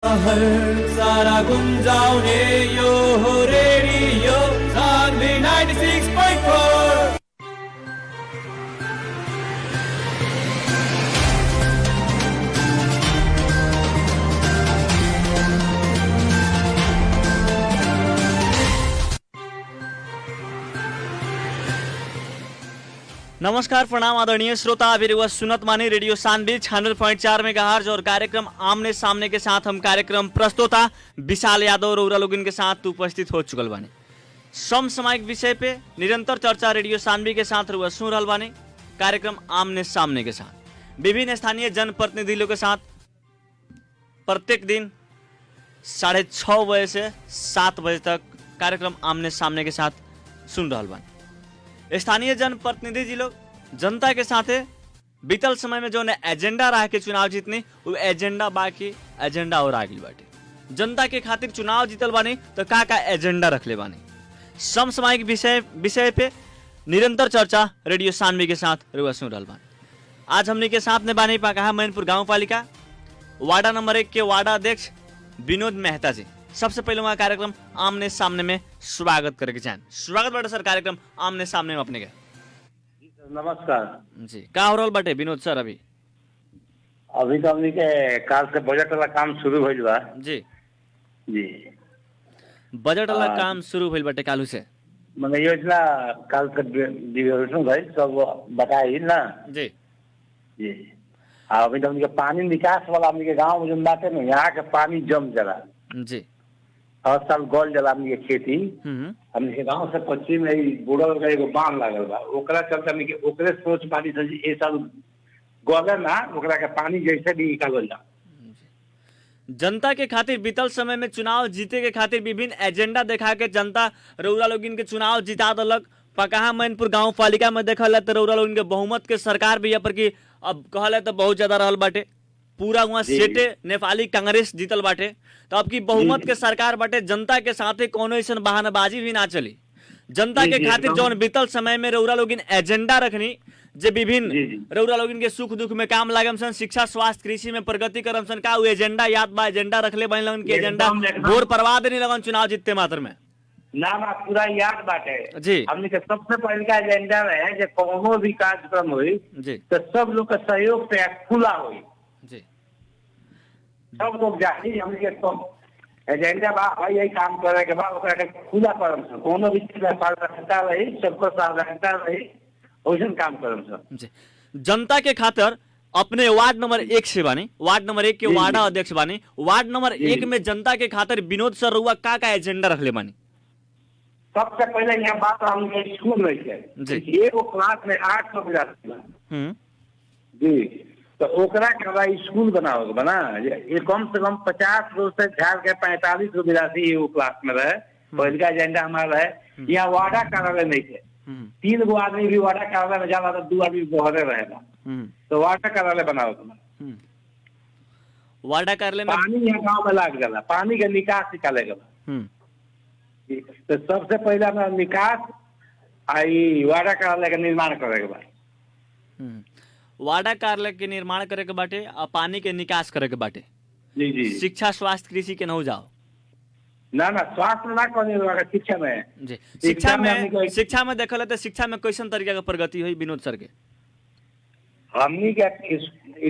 हर सारा गुंजाउने यो हो रेडियो सान्वी 96.4। नमस्कार, प्रणाम आदरणीय श्रोता, अभी सुनत मानी रेडियो सान्वी 100.4 मेगाहर्ट्ज और कार्यक्रम आमने सामने के साथ हम कार्यक्रम प्रस्तोता विशाल यादव और उरा लोगिन के साथ उपस्थित हो चुकल बानी। समसामयिक विषय पे निरंतर चर्चा रेडियो सान्वी के साथ रुआ सुन रहल बानी। कार्यक्रम आमने सामने के साथ विभिन्न स्थानीय जनप्रतिनिधियों के साथ प्रत्येक दिन 6:30 बजे से 7 बजे तक कार्यक्रम आमने सामने के साथ सुन रहल बानी। स्थानीय जनप्रतिनिधि जी लोग जनता के साथ बीतल समय में जो एजेंडा रहा के चुनाव जीतने वो एजेंडा बाकी एजेंडा और आगे बाटे। जनता के खातिर चुनाव जीतल बानी तो का एजेंडा रखले बानी। समसामयिक विषय पे निरंतर चर्चा रेडियो सान्वी के साथ रुआ सुन रहल बानी। आज हमने के साथ में बानी पाका मैनपुर गाँव पालिका वार्डा नंबर 1 के वार्डा अध्यक्ष विनोद मेहता जी। सबसे पहले वहाँ कार्यक्रम आमने सामने में स्वागत करके चाहें। स्वागत बाटे सर कार्यक्रम आमने सामने में अपने के। नमस्कार जी, का हो रहल बाटे विनोद सर? अभी तो हमनी के काल से बजट वाला काम शुरू भइल बा। जी जी, बजट वाला काम शुरू भइल बाटे कालू से। मने योजना काल से डिवेल्यूशन भइल सब बताई ना। जी जी, अभी तो हमनी के पानी निकास वाला हमनी के गांव में जो बाटे ना, यहाँ के पानी जम जाला। जी, हर साल गल जाला हमनी के खेती। हमनी के गांव से पश्चिम में बुढ़ल का एगो बांध लागल बा, ओकरा चलते हमनी के ओकरे सोच पानी से ए साल गले ना, ओकरा के पानी जैसे भी निकालल जा। जनता के खातिर बीतल समय में चुनाव जीते के खातिर विभिन्न एजेंडा देखा के जनता रउरा लोगिन के चुनाव जिता दलक। पकहा मैनपुर गांव पालिका में देखल तो रउरा लोगिन के बहुमत के सरकार भी पर कि अब कहल तो बहुत ज्यादा रहल बाटे। पूरा वहाँ सेटे नेपाली कांग्रेस जीतल बाटे। तो अब की बहुमत के सरकार बाटे, जनता के साथे कोनो ऐसा बहानाबाजी भी ना चली। जनता के खातिर जौन बीतल समय में रउरा लोगिन एजेंडा रखनी जे विभिन्न रउरा लोगिन के सुख दुख में काम लागम सन, शिक्षा स्वास्थ्य कृषि में प्रगति करम सन, का एजेंडा याद बा? एजेंडा रखले बन लगन के एजेंडा भोर परवाद नहीं लगन चुनाव जीतते मात्र में ना पूरा याद बाटे जी। हमने के सबसे पहले का एजेंडा है जो कोनो भी कार्यक्रम हुई तो सब लोग का सहयोग से खुला हुई जी। सब लोग जानी हमने के तो एजेंडा बा भाई यही काम करे के बाद ओकरा के खुला करम से कोनो भी चीज पारदर्शिता रही, सबको सावधानता रही, वैसन काम करम से जी। जनता के खातिर अपने वार्ड नंबर 1 से बानी, वार्ड नंबर 1 के वार्डा अध्यक्ष बानी। वार्ड नंबर 1 में जनता के खातिर विनोद सर रुआ का एजेंडा रखले बानी? सबसे पहले यहाँ बात हमने स्कूल में है। एगो क्लास में 800 विद्यार्थी जी, तो ओकरा के बाद स्कूल बनाओगे बना ये कम से कम 50 रोज से झाड़ के 45 विद्यार्थी एगो क्लास में रहे। पहले का एजेंडा हमारा है। यहाँ वार्डा कार्यालय नहीं थे, 3 गो आदमी भी वार्डा कार्यालय में जाला तो 2 आदमी बहरे रहेगा। तो वार्डा कार्यालय बनाओगे। वार्डा कार्यालय में पानी यहाँ गाँव में लाग जाला, पानी का निकास निकालेगा। तो सबसे पहले अपना निकास आई वार्डा कार्यालय का निर्माण करेगा बा। वार्डा कार्यालय के निर्माण करे के बाटे और पानी के निकास करे के बाटे। जी जी, शिक्षा स्वास्थ्य कृषि के न जाओ ना स्वास्थ्य ना करने शिक्षा में जी। शिक्षा में देखल तो शिक्षा में कैसन तरीका का प्रगति हुई विनोद सर के? हमनी के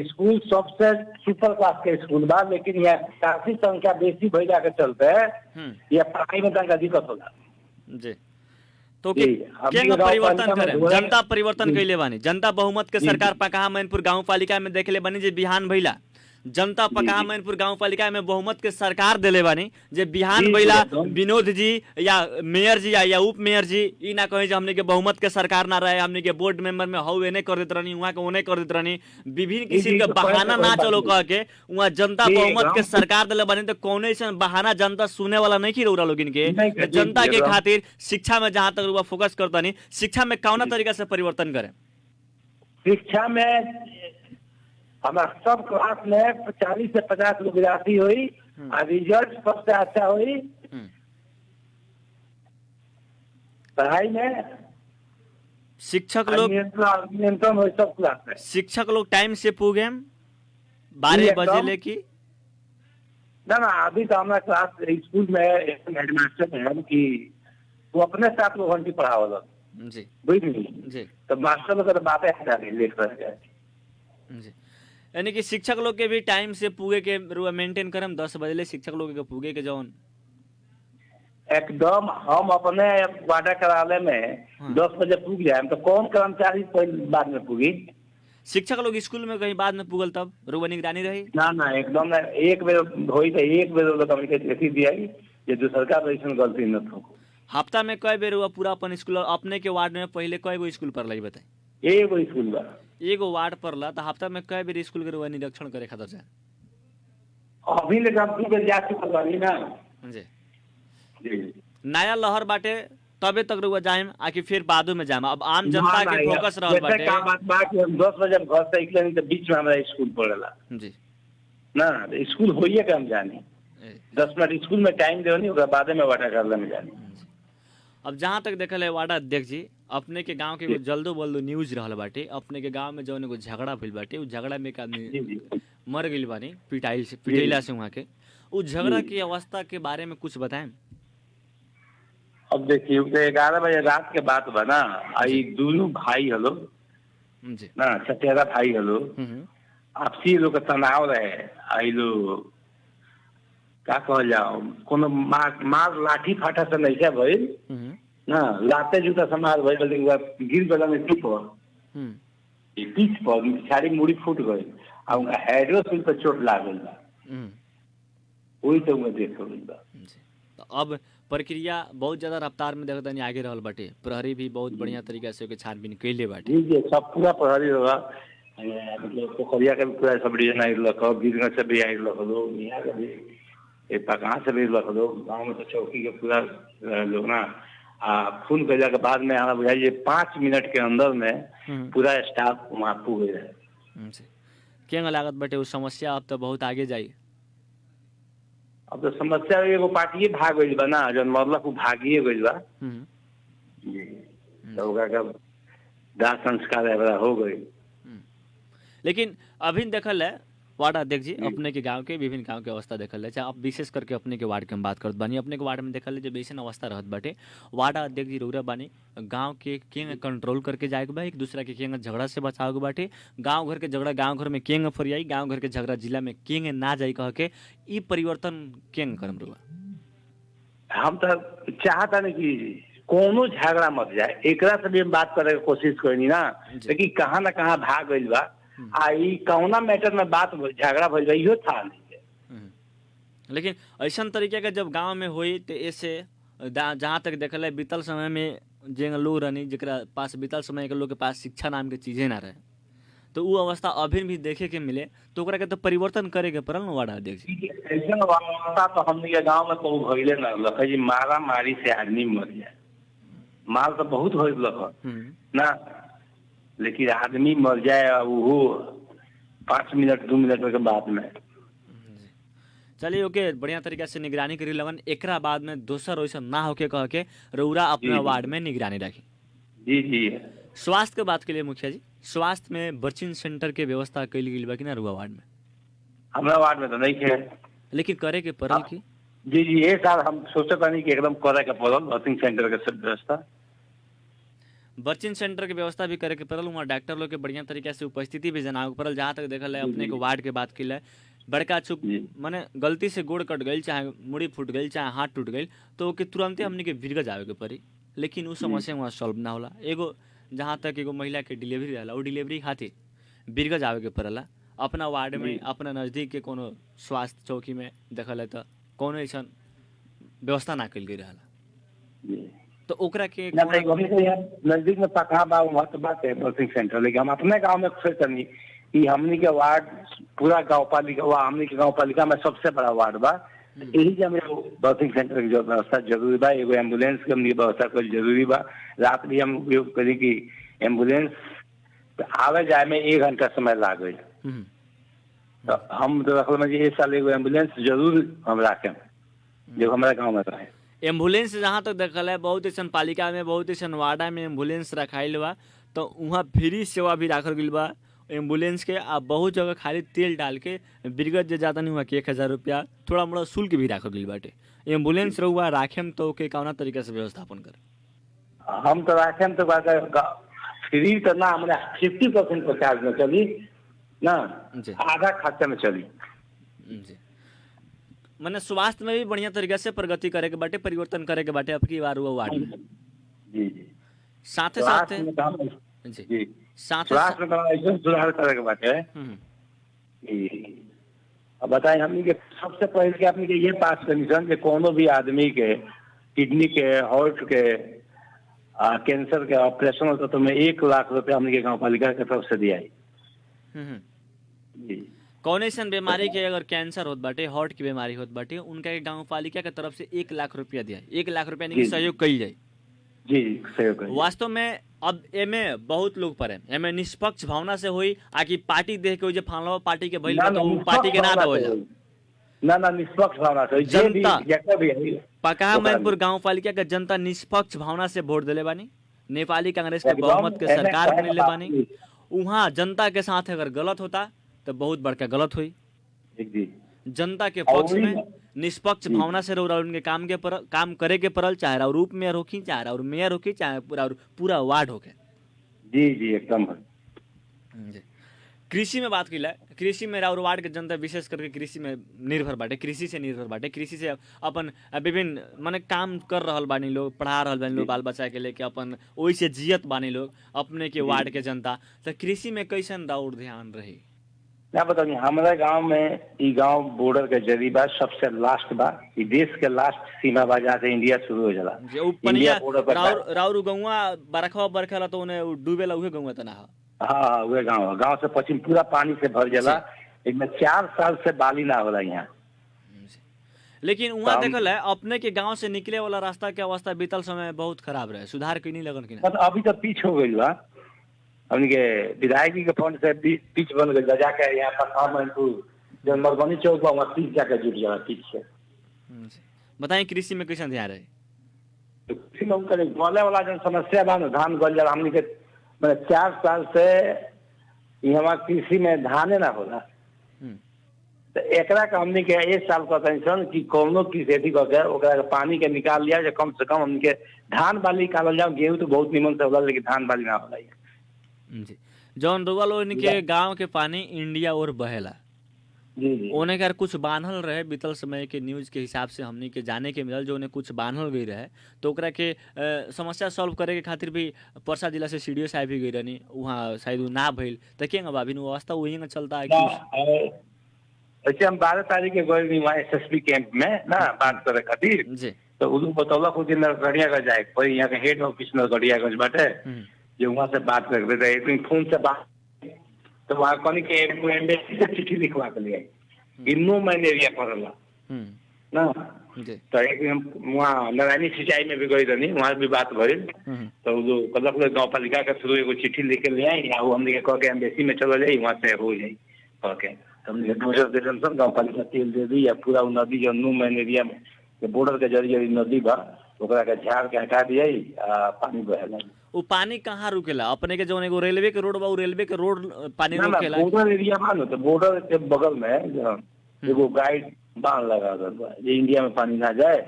स्कूल सबसे सुपर क्लास के स्कूल बा, लेकिन यह काफी संख्या बेसी भइला के चलते यह पढ़ाई में तंग दिक्कत होला जी। तो केंगा परिवर्तन करे? जनता परिवर्तन कैले बानी। जनता बहुमत के सरकार पकहा मैनपुर गाँव पालिका में देखले बानी जे बिहान भइला। जनता पकहा मैनपुर गाँव पालिका में बहुमत के सरकार दिले बानी जे बिहान भइला विनोद जी या मेयर जी या उप मेयर जी ई ना कहे हमने के बहुमत के सरकार ना रहे, हमने के बोर्ड मेंबर में हौ एने कर देत रहनी, वहाँ के ओने कर देत रहनी, विभिन्न किस्म के बहाना ना चलो कह के वहाँ जनता बहुमत के सरकार दिले बानी। तो कौन ऐसा बहाना जनता सुने वाला नहीं की रउरा लोगिन के? जनता के खातिर शिक्षा में जहाँ तक रुआ फोकस करता नहीं, शिक्षा में कौना तरीका से परिवर्तन करे? शिक्षा में हमारा सब क्लास में 40 से 50 विद्यार्थी हुई और रिजल्ट सबसे अच्छा हुई। पढ़ाई में शिक्षक लोग नियंत्रण हो सब क्लास में। शिक्षक लोग टाइम से पूगे 12 बजे लेके ना ना अभी तो हमारा क्लास स्कूल में हेडमास्टर है कि वो अपने साथ वो घंटी पढ़ावल जी बुझ नहीं जी तो मास्टर लोग तो बातें हटा रही लेट कर जी। यानी कि शिक्षक लोग के भी टाइम से पूगे के रुआ मेंटेन करम 10 बजे शिक्षक लोग के पूगे के जौन एकदम हम अपने वाडा कार्यालय में हाँ। 10 बजे पूग जाए तो कौन कर्मचारी पहले बाद में पूगी शिक्षक लोग स्कूल में कहीं बाद में पुगल तब रुआ निगरानी रही ना ना एकदम ना एक बेर होई तो एक बेर लोग हमके ऐसी दिया ये जो सरकार वैसे गलती न हो हफ्ता में कई बेर हुआ पूरा अपन स्कूल अपने के वार्ड में पहले कई गो स्कूल पर लगी बताई एगो स्कूल बा एगो वार्ड पर ला तो हफ्ता में कई बेर स्कूल के रुआ निरीक्षण करे खातिर जाए अभी ले हम पूरे जा चुकल बानी ना जी जी नया लहर बाटे तबे तक रुआ जाएम आकि फिर बादो में जाएम अब आम जनता के फोकस रहल बाटे का बात बा कि हम 10 बजे घर से निकले नहीं तो बीच में हमारा स्कूल पड़ेला जी ना स्कूल होइए के हम जानी 10 मिनट स्कूल में टाइम देओ नहीं ओकरा बाद में वाटा करला में जानी अब जहाँ तक देखल है वाडा अध्यक्ष जी अपने के गांव के एगो जल्दो बल्दो न्यूज रहल बाटे अपने के गांव में जौन एगो झगड़ा भइल बाटे उ झगड़ा में एक आदमी जी जी मर गइल बानी पिटाइला से वहाँ के उ झगड़ा की अवस्था के बारे में कुछ बताएं अब देखिए 11 बजे रात के बात बा ना आई दोनों भाई हलो जी ना सचेरा भाई हलो आपसी लोग का तनाव रहे आई लोग का कहल जाओ कोनो मार लाठी फाटा से नहीं है भाई ना लाते जूता समार भाई लेकिन गिर गला में चुप हो पीछ पर सारी मुड़ी फूट गई और उनका हाइड्रोसिल पर चोट लाग गई बा वही तो मैं देख गई बा तो अब प्रक्रिया बहुत ज्यादा रफ्तार में देखता नहीं आगे रहल बाटे प्रहरी भी बहुत बढ़िया तरीका से ओके छानबीन कैले बाटे जी जी सब पूरा प्रहरी होगा मतलब पोखरिया का भी पूरा सब डिजाइन आई रखो गिरगंज से भी आई रख दो यहाँ का भी कहाँ से भी रख दो गाँव में तो चौकी के पूरा लोग ना फोन कैला के बाद में हमारा बुझाइए 5 मिनट के अंदर में पूरा स्टाफ वहाँ पूग रहे क्या लागत बाटे उस समस्या अब तो बहुत आगे जाई अब तो समस्या एगो पार्टी भाग गई बा ना जौन मतलब वो भागिए गई बा जी तो ओकरा दाह संस्कार हो गई लेकिन अभी देखल है वार्ड अध्यक्ष जी अपने के गांव के विभिन्न गांव के अवस्था देखल है चाहे आप विशेष करके अपने के वार्ड के हम बात करत बानी अपने के वार्ड में देखल है जब ऐसे अवस्था रहत बाटे वार्ड अध्यक्ष जी रौरा बानी गांव के केंग कंट्रोल करके जाए के बा एक दूसरा के केंग झगड़ा से बचाव के बाटे गांव घर के झगड़ा गांव घर में केंग फरियाई गांव घर के झगड़ा जिला में केंग ना जाई कह के ई परिवर्तन केंग करम रहुआ हम तो चाहता नहीं कि कोनो झगड़ा मत जाए एकरा से भी हम बात करे के कोशिश करनी ना लेकिन कहाँ ना कहाँ भाग गई बा आई कौना मैटर में बात झगड़ा भइल बा इहो था नहीं लेकिन ऐसा तरीके का जब गांव में हुई तो ऐसे जहाँ तक देखल है बीतल समय में जे लोग रहनी जरा पास बीतल समय के लोग के पास शिक्षा नाम के चीजें ना रहे तो वो अवस्था अभी भी देखे के मिले तो ओकरा के तो परिवर्तन करे के पड़ल ना वार्ड अध्यक्ष ऐसा अवस्था तो हमने के गाँव में तो भइले ना लख जी मारा मारी से आदमी मर जाए मार तो बहुत हो लख ना लेकिन आदमी मर जाए वो 5 मिनट 2 मिनट के बाद में चलिए ओके बढ़िया तरीका से निगरानी करी लगन एकरा बाद में दोसर वैसा ना होके कह के रौरा अपना वार्ड में निगरानी रखी जी जी स्वास्थ्य के बात के लिए मुखिया जी स्वास्थ्य में बर्चिंग सेंटर के व्यवस्था कैल गई बा कि ना रुआ वार्ड में हमारा वार्ड में तो नहीं है लेकिन करे के पड़ल की जी जी ये साल हम सोचते नहीं कि एकदम करे के पड़ल बर्चिंग सेंटर के व्यवस्था बर्चिंग सेंटर के व्यवस्था भी करे के पड़ल वहाँ डॉक्टर लोग के बढ़िया तरीके से उपस्थिति भी जनावे पड़ल जहाँ तक देखल है अपने को वार्ड के बात की है बड़का चुप माने गलती से गोड़ कट गई चाहे मुड़ी फूट गई चाहे हाथ टूट गई तो ओके तुरंते हमने के वीरगंज जावे के पड़ी लेकिन उस समस्या वहाँ सॉल्व ना होला एगो जहाँ तक एगो महिला के डिलीवरी रहला वो डिलीवरी खातिर वीरगंज जावे के पड़ला अपना वार्ड में अपना नजदीक के कोनो स्वास्थ्य चौकी में देखल है तो कोनो ऐसा व्यवस्था ना कल गई रहला तो ओकरा के नजदीक में पकड़ा बा वहाँ तो बात है बर्थिंग सेंटर लेकिन हम अपने गांव में सोचनी कि हमनी के वार्ड पूरा गाँव पालिका हुआ हमनी के गाँव पालिका में सबसे बड़ा वार्ड बा यही जे हमें बर्थिंग सेंटर की व्यवस्था जरूरी बा एगो एम्बुलेंस के हमनी व्यवस्था कर जरूरी बा रात भी हम उपयोग करी कि एम्बुलेंस आवे जाए में 1 घंटा समय लाग गई तो हम तो रखल में इस साल एगो एम्बुलेंस जरूर हम रखें जो हमारे गाँव में रहे एम्बुलेंस जहाँ तक देखल है बहुत ऐसा पालिका में बहुत ऐसा वार्डा में एम्बुलेंस रखाइल बा तो वहाँ फ्री सेवा भी रखल गई बा एम्बुलेंस के आ बहुत जगह खाली तेल डाल के बिरगत जे ज़्यादा नहीं हुआ कि 1000 रुपया थोड़ा मोड़ा शुल्क भी राखल गई बाटे। एम्बुलेंस रहुआ राखेम तो के कौना तरीका से व्यवस्थापन करे? हम तो राखेम तो फ्री तो ना, हमारे 50% पर चार्ज में चली ना, आधा खर्चा में चली जी। मैंने स्वास्थ्य में भी बढ़िया तरीका से प्रगति करे के बाटे, परिवर्तन करे के बाटे आपकी बार हुआ वार्ड में। जी जी। साथे साथे जी स्वास्थ्य में ऐसे सुधार करे के बाटे। जी अब बताएं, हमने के सबसे पहले के अपने के ये पास कंडीशन कि कोनो भी आदमी के किडनी के, हार्ट के, कैंसर के ऑपरेशन होता तो मैं 1 लाख रुपया हमने के गाँव पालिका के तरफ से दिया जी। कौन ऐसा बीमारी के अगर कैंसर होत बाटे, हार्ट की बीमारी होत बाटे, उनका गाँव पालिका के तरफ से 1 लाख रुपया दिया। 1 लाख रुपया नहीं सहयोग कई जाए जी, सहयोग। वास्तव में अब एमे बहुत लोग पड़े, एमे निष्पक्ष भावना से होई आकि पार्टी देख के जे फानवा पार्टी के भइल तो पार्टी के ना देवल जा ना निष्पक्ष भावना से जनता भी है। पका मैनपुर गाँव पालिका के जनता निष्पक्ष भावना से वोट दिले बानी, नेपाली कांग्रेस के बहुमत के सरकार बनले बानी। वहाँ जनता के साथ अगर गलत होता तो बहुत बड़का गलत हुई। जनता के पक्ष में निष्पक्ष भावना से उनके काम करे के परल, चाहे और रूप मेयर होखी, चाहे और मेयर होखी, चाहे पूरा वार्ड होके। जी जी एकदम। कृषि में बात किला, कृषि में और वार्ड के जनता विशेष करके कृषि में निर्भर बाटे, कृषि से निर्भर बाटे। कृषि से अपन विभिन्न माने काम कर रहल बानी लोग, पढ़ा रहल बानी लोग, बाल बच्चा के लेके अपन वही से जियत बानी लोग अपने के वार्ड के जनता। तो कृषि में कैसन दौड़ ध्यान रही? क्या बताऊँ, हमारे गांव में ये गांव बॉर्डर के जरिए बा, सबसे लास्ट बा, ये देश के लास्ट सीमा बा जहाँ से इंडिया शुरू हो जाला। राउर गौवा बरखा तो उन्हें डूबेला उहे गौवा तो ना? हाँ वह गांव से पश्चिम पूरा पानी से भर जाला। इनमें 4 साल से बाली ना होला यहाँ। लेकिन वहाँ देखल है अपने के गांव से निकले वाला रास्ता के अवस्था बीतल समय बहुत खराब रहे, सुधार की नहीं लगन की ना? अभी तो पीछ हो गई बा, उनके विधायक जी के फंड से पीछ बन गई, जाके यहाँ पर जब मरबनी चौक पर वहाँ पीछ जाके जुट जाला पीछ से। बताइए कृषि में कैसे ध्यान रहे? कृषि में उनका गले वाला जो समस्या बा ना, धान गल जाला, हमने के 4 साल से यहाँ कृषि में धाने ना होला। तो एकरा का हमने के 1 साल का टेंशन कि कोनो की खेती करके ओकरा पानी के निकाल लिया, जो कम से कम हमने के धान बाली निकाल जाओ। गेहूं तो बहुत निमन से होला, लेकिन धान बाली ना होला जी। जौन रुआ लोग के गांव के पानी इंडिया और बहेला जी जी, उन्हें अगर कुछ बांधल रहे बीतल समय के न्यूज के हिसाब से हमनी के जाने के मिलल, जो उन्हें कुछ बांधल गई रहे तो ओकरा के समस्या सॉल्व करे के खातिर भी परसा जिला से सीडीओ साहब भी गई रहनी, वहाँ शायद ना भइल तो के बाबिन अवस्था वही चलता है। वैसे हम 12 तारीख के गए वहाँ SSB कैंप में ना बात करे खातिर जी, तो उनको बतौला कुछ नरकड़ियागंज जाए, कोई यहाँ के हेड ऑफिस नरकड़ियागंज बाटे, जो वहाँ से बात कर रहे थे फोन से बात, तो वहाँ कहनी कि एम्बेसी से चिट्ठी लिखवा के लिए इनो मलेरिया पड़ला ना। तो एक वहाँ नारायणी सिंचाई में भी गई रही, वहाँ भी बात भरी, तो जो कल गाँव पालिका के थ्रू एगो चिट्ठी लिख के ले आई, या हमने कह के एम्बेसी में चलो जाए, वहाँ से हो जाये कह के हमने डोजर गाँव पालिका तेल दे दी, या पूरा नदी जो नो मलेरिया बॉर्डर के जरिए नदी बा ओकरा के झाड़ के हटा दिया, पानी बहेला। वो पानी कहाँ रुकेला? अपने के जो एगो रेलवे के रोड बा, रेलवे के रोड पानी रुकेला? बॉर्डर एरिया बा न, तो बॉर्डर के बगल में एगो गाइड बांध लगा बा, ये इंडिया में पानी ना जाए।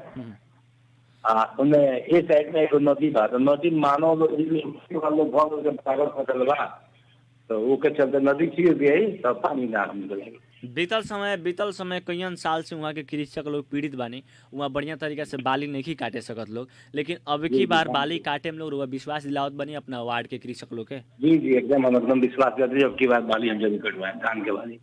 उन्हें ये साइड में एगो नदी बा, तो नदी मानो लोग बहुत सागर फसल बा, तो वो के चलते नदी चीर दिया तो पानी ना मिलेगा। बीतल समय कईयन साल से वहाँ के कृषक लोग पीड़ित बानी, वहाँ बढ़िया तरीका से बाली नहीं काटे सकत लोग, लेकिन अब की बार बाली काटे में लोग विश्वास दिलावत बनी अपना वार्ड के कृषक लोग के। जी जी एकदम, हम एकदम विश्वास करते हैं अब की बार बाली हम जरूर कटवाएं, धान के बाली।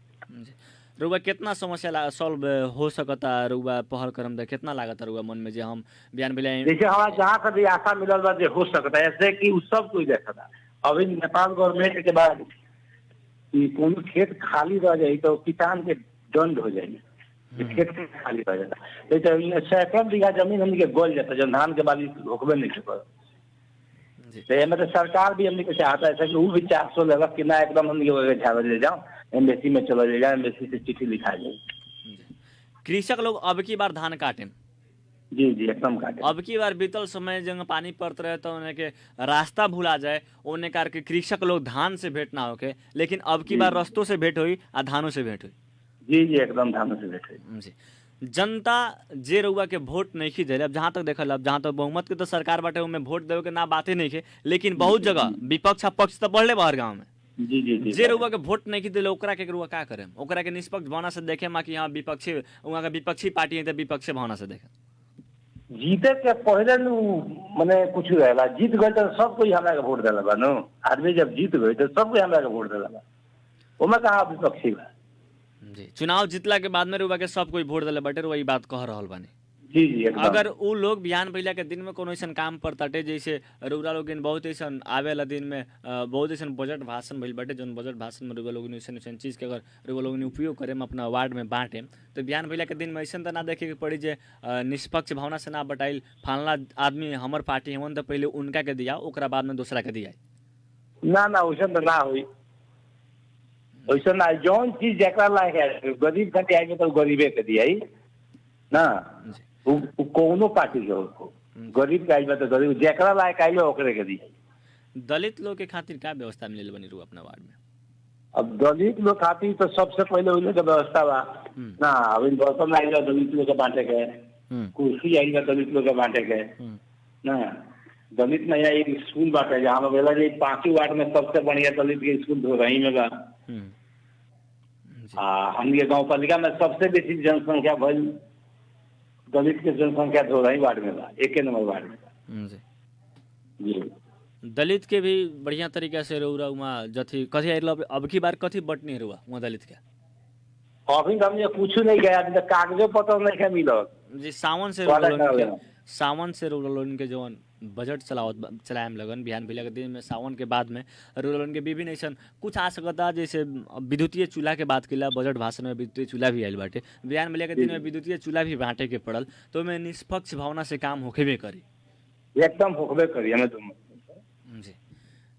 रुआ कितना समस्या सॉल्व हो सकता रुआ पहल करम दे, कितना लागत रुआ मन में जे हम बयान मिले? जैसे हमारा जहाँ कभी आशा मिलल बा हो सकता है, ऐसे कि सब कुछ देखा। अभी नेपाल गवर्नमेंट के बाद कोनो खेत खाली रह जाए तो किसान के दंड हो जाएगी, खेत खाली रह जाता है, तो सैकड़ों बीघा जमीन हमने के गोल जाता है, जब धान के बाली होकबे नहीं कर। तो सरकार भी हमने चाहता है कि वो भी 400 लगा कि ना एकदम हमने झाड़ ले जाओ, एम्बेसी में चलो ले जाओ, एम्बेसी से चिट्ठी लिखा जाए। कृषक लोग अब की बार धान काटे जी जी एकदम काटे। अब की बार बीतल समय जंग पानी पड़त रहे तो उन्हें के रास्ता भुला जाए, उन्हें कार के कृषक लोग धान से भेंट ना होके, लेकिन अब की बार रास्तों से भेंट हुई आ धानों से भेंट हुई। जी जी एकदम धानों से बैठे। जी जनता जे रउआ के वोट नहीं खी दे, अब जहाँ तक देखल, अब जहाँ तक बहुमत के तो सरकार बाटे उनमें वोट देवे के ना बातें नहीं खे, लेकिन बहुत जगह विपक्ष आ पक्ष तो बढ़ले बाहर गाँव में। जी जी जी जे रउआ के वोट नहीं दिले ओकरा के रउआ का करे, ओकरा के निष्पक्ष भावना से देखे मा कि यहाँ विपक्षी वहाँ का विपक्षी पार्टी है तो विपक्षी भावना से देखे। जीते के पहले मने कुछ रहेला, जीत गए तो सब कोई हमरा के वोट देला बा नो। आदमी जब जीत गए तो सब कोई हमरा के वोट देला बा, ओमे कहाँ विपक्षी बा। जी चुनाव जीतला के बाद में रउआ के सब कोई वोट दिले बाटे, रउआ ई बात कह रहल बानी। जी जी एकदम। अगर उ लोग बिहान भइला के दिन में कोनो ऐसा काम पर ताटे, जैसे रउरा लोग बहुत ऐसा आवेला दिन में बहुत ऐसा बजट भाषण भइल बाटे, जौन बजट भाषण में रउरा लोग ऐसा चीज़ के अगर रउरा लोग उपयोग करें अपना वार्ड में बांटे, तो बिहान भइला के दिन में ऐसा तो ना देखे के पड़ी जे निष्पक्ष भावना से ना बटाइल फलना आदमी हमर पार्टी हमन तो पहले उनका के दिया ओकरा बाद में दूसरा के दिया। ना ना वैसा तो ना हुई, वैसा ना। जौन चीज जकरा लायक है गरीब खातिर आएंगे तो गरीबे के दिया ना, कोनो पार्टी के हो। गरीब के आइल तो गरीब जकरा लायक आइल ओकरे के दिया। दलित लोग के खातिर का व्यवस्था मिले बनी रू अपना वार्ड में? अब दलित लोग खातिर तो सबसे पहले उन के व्यवस्था बा ना। अभी बर्तन आइल दलित लोग के बांटे के, कुर्सी आइल दलित लोग के बांटे के ना। दलित में यहाँ एक स्कूल बांटे जहाँ बेला जी 5 वार्ड में सबसे बढ़िया दलित के स्कूल धोरही में बा। हमके गाँव पालिका में सबसे बेसी जनसंख्या भइल दलित के जनसंख्या धोरही वार्ड में बा, 1 नंबर वार्ड में बा। जी दलित के भी बढ़िया तरीका से रउरा वहाँ जथी कथी आइल अब की बार कथी बटनी रुआ वहाँ दलित के? अभी हमने कुछ नहीं गया, अभी तक कागजों पत्र नहीं है मिलत। जी सावन से रउरा लोगन के जवन बजट चलाएम लगन बिहान भइला के दिन में, सावन के बाद में रउरा लोगन के विभिन्न ऐसा कुछ आ सकता, जैसे विद्युतीय चूल्हा के बात किला बजट भाषण में विद्युतीय चूल्हा भी आइल बाटे, बिहान भइला के दिन में विद्युतीय चूल्हा भी बांटे के पड़ल, तो में निष्पक्ष भावना से काम होखेबे करी, एकदम होखबे करी। हमें जी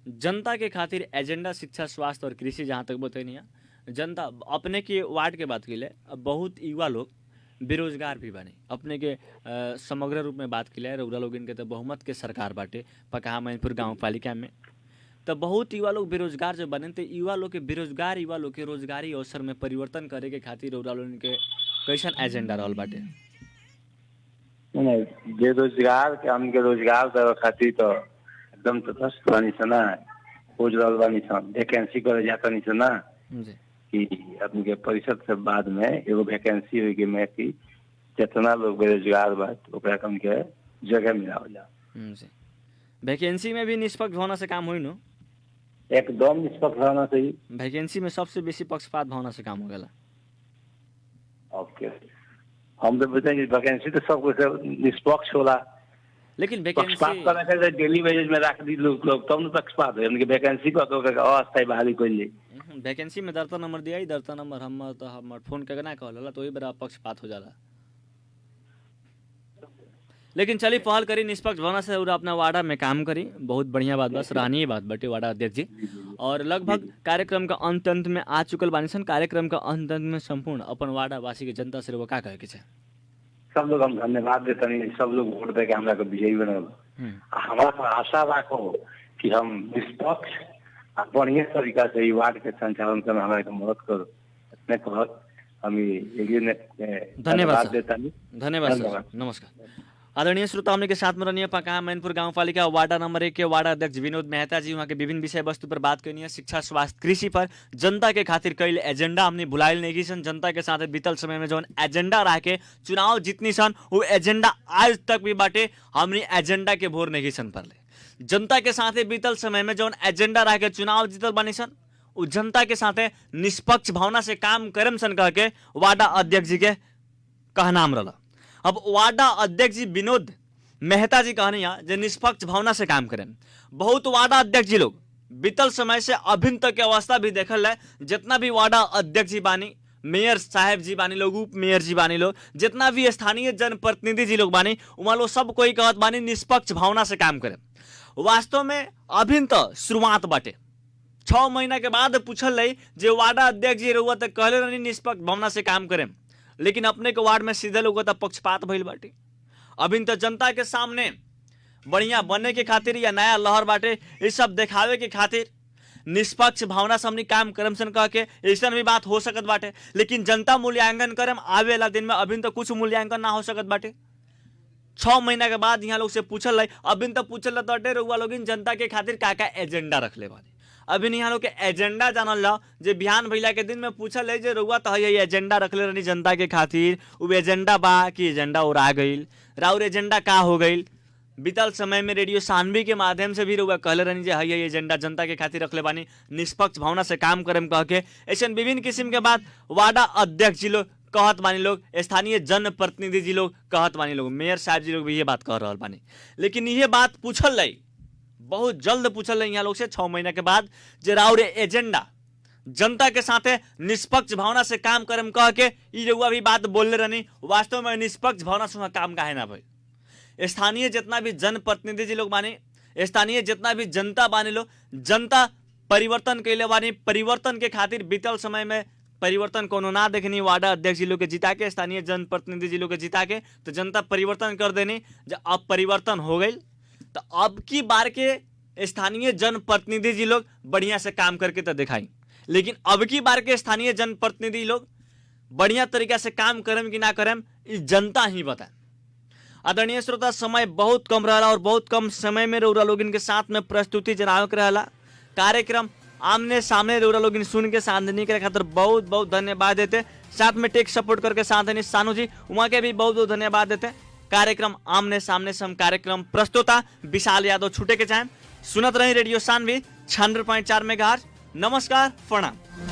जनता के खातिर एजेंडा शिक्षा स्वास्थ्य और कृषि जहाँ तक बतैनी जनता अपने के वार्ड के बात किले, बहुत युवा लोग बेरोजगार भी बने अपने के समग्र रूप में बात किले। रउरा लोग इनके तो बहुमत के सरकार बाटे पकहा मैनपुर गाँव पालिका में, तो बहुत युवा लोग बेरोजगार जो बने, तो युवा लोग के बेरोजगार युवा लोग के रोजगारी अवसर में परिवर्तन करे के खातिर रउरा लोग इनके कैसन एजेंडा रहल बाटे? बेरोजगार के हमके रोजगार देवे खातिर तो एकदम तटस्थ बानी सन ना, खोज रहल बानी सन, वैकेंसी करे जाता नहीं सन ना कि अपने के परिषद से बाद में एगो वैकेंसी हुई कि मैं कि जितना लोग बेरोजगार बा ओकरा कम के जगह मिलावल जा। वैकेंसी में भी निष्पक्ष भावना से काम हुई नो? एकदम निष्पक्ष भावना से ही। वैकेंसी में सबसे बेसी पक्षपात भावना से काम हो गया। ओके हम तो बताएंगे वैकेंसी तो सब कुछ निष्पक्ष होला, लेकिन वैकेंसी डेली वेजेज में रख दी लोग तब न पक्षपात है। उनके वैकेंसी को तो अस्थायी बहाली कोई ले वैकेंसी में दर्ता नंबर दिया ही दर्ता नंबर हम फोन करके ना कहला तो वही बड़ा पक्षपात हो जाला। लेकिन चलिए पहल करी निष्पक्ष भावना से और अपना वार्डा में काम करी, बहुत बढ़िया बात बस सराहनीय बात बटे वार्डा अध्यक्ष जी। और लगभग कार्यक्रम का अंत में आ चुकल बानी सन, कार्यक्रम का अंत में संपूर्ण अपन वार्डा वासी के जनता से का कहे के छै? सब लोग हम धन्यवाद देते नहीं, सब लोग वोट दे के हमरा के विजयी बनल। हमारा आशा रखो कि हम निष्पक्ष बढ़िया तरीका से ये वार्ड के संचालन करने हमारे को मदद करो, इतने कहत हम धन्यवाद देता नहीं। धन्यवाद सर, नमस्कार। आदरणीय श्रोता हमने के साथ में रनिया पकहा मैनपुर गांव पालिका वार्डा नंबर 1 के वार्ड अध्यक्ष विनोद मेहता जी, वहाँ के विभिन्न विषय वस्तु पर बात करनी है, शिक्षा स्वास्थ्य कृषि पर जनता के खातिर कई एजेंडा हमने भुलाइल नहीं की सन। जनता के साथ बीतल समय में जो एजेंडा रह के चुनाव जीतनी सन वो एजेंडा आज तक भी बाटे हमने एजेंडा के भोर नहीं सन पर ले। जनता के साथ बीतल समय में जो एजेंडा रह के चुनाव जीतल बनी सन वो जनता के साथ निष्पक्ष भावना से काम करम सन कह के वार्डा अध्यक्ष जी के कहनाम रहा। अब वार्डा अध्यक्ष जी विनोद मेहता जी कहनी जो निष्पक्ष भावना से काम करें। बहुत वार्डा अध्यक्ष जी लोग बीतल समय से अभी तक के अवस्था भी देखल है, जितना भी वार्डा अध्यक्ष जी बानी, मेयर साहब जी बानी लोग, उप मेयर जी बानी लोग, जितना भी स्थानीय जनप्रतिनिधि जी लोग बानी वहाँ लोग सब कोई कहत बानी निष्पक्ष भावना से काम करें। वास्तव में अभी तो शुरुआत बाटे, 6 महीना के बाद पूछल रही जो वार्डा अध्यक्ष जी रहुआ तक कहले रही निष्पक्ष भावना से काम करें, लेकिन अपने के वार्ड में सीधे लोग पक्षपात भइल बाटे। अभी तो जनता के सामने बढ़िया बनने के खातिर या नया लहर बाटे ये सब दिखावे के खातिर निष्पक्ष भावना से हमनी काम करम सन कह के ऐसा भी बात हो सकत बाटे, लेकिन जनता मूल्यांकन करम आवे वाला दिन में अभी तो कुछ मूल्यांकन ना हो सकत बाटे। 6 महीना के बाद यहाँ लोग से पूछल रही, अभी तो पूछल रहे रउआ लोग जनता के खातिर का एजेंडा रख ले बानी। अभी यहाँ लोग के एजेंडा जानल जाओ जे बिहान भैया के दिन में पूछल है जे रउआ तो ये एजेंडा रखले रहनी जनता के खातिर, वो एजेंडा बा कि एजेंडा और आ गई, राउर एजेंडा का हो गई। बीतल समय में रेडियो सानवी के माध्यम से भी रउआ कहले रहनी जे ये एजेंडा जनता के खातिर रखले बानी, निष्पक्ष भावना से काम करम कह के। ऐसे विभिन्न किस्म के बात वार्डा अध्यक्ष जी लोग कहत बानी, लोग स्थानीय जनप्रतिनिधि जी लोग कहत बानी, लोग मेयर साहब जी लोग भी ये बात कह रहा बानी। लेकिन ये बात पूछल रही, बहुत जल्द पूछल रही यहाँ लोग से 6 महीना के बाद जे राउर एजेंडा जनता के साथ निष्पक्ष भावना से काम करम कह के ये रउआ भी बात बोलले रहनी। वास्तव में निष्पक्ष भावना से काम काहे ना भाई। स्थानीय जितना भी जनप्रतिनिधि जी लोग बानी, स्थानीय जितना भी जनता बानी लोग, जनता परिवर्तन कैले बानी। परिवर्तन के खातिर बीतल समय में परिवर्तन कोनो ना देखनी, वार्डा अध्यक्ष जी लोग के जिता के, स्थानीय जनप्रतिनिधि जी लोग के जिता के तो जनता परिवर्तन कर देनी। जब अब परिवर्तन हो गई तो अब की बार के स्थानीय जनप्रतिनिधि जी लोग बढ़िया से काम करके तो दिखाई, लेकिन अब की बार के स्थानीय जनप्रतिनिधि लोग बढ़िया तरीका से काम करम कि ना करम इस जनता ही बताए। आदरणीय श्रोता, समय बहुत कम रहा और बहुत कम समय में रउरा लोगन के साथ में प्रस्तुति जनावे के रहला। कार्यक्रम आमने सामने रउरा लोगन सुन के साधनी के खातिर बहुत बहुत धन्यवाद देते। साथ में टेक सपोर्ट करके साधनी सानू जी वहाँ के भी बहुत बहुत धन्यवाद देते। कार्यक्रम आमने सामने से हम कार्यक्रम प्रस्तुता विशाल यादव छूटे के चाहें। सुनत रही रेडियो सानवी 96.4 मेगाहर्ट्ज। नमस्कार, प्रणाम।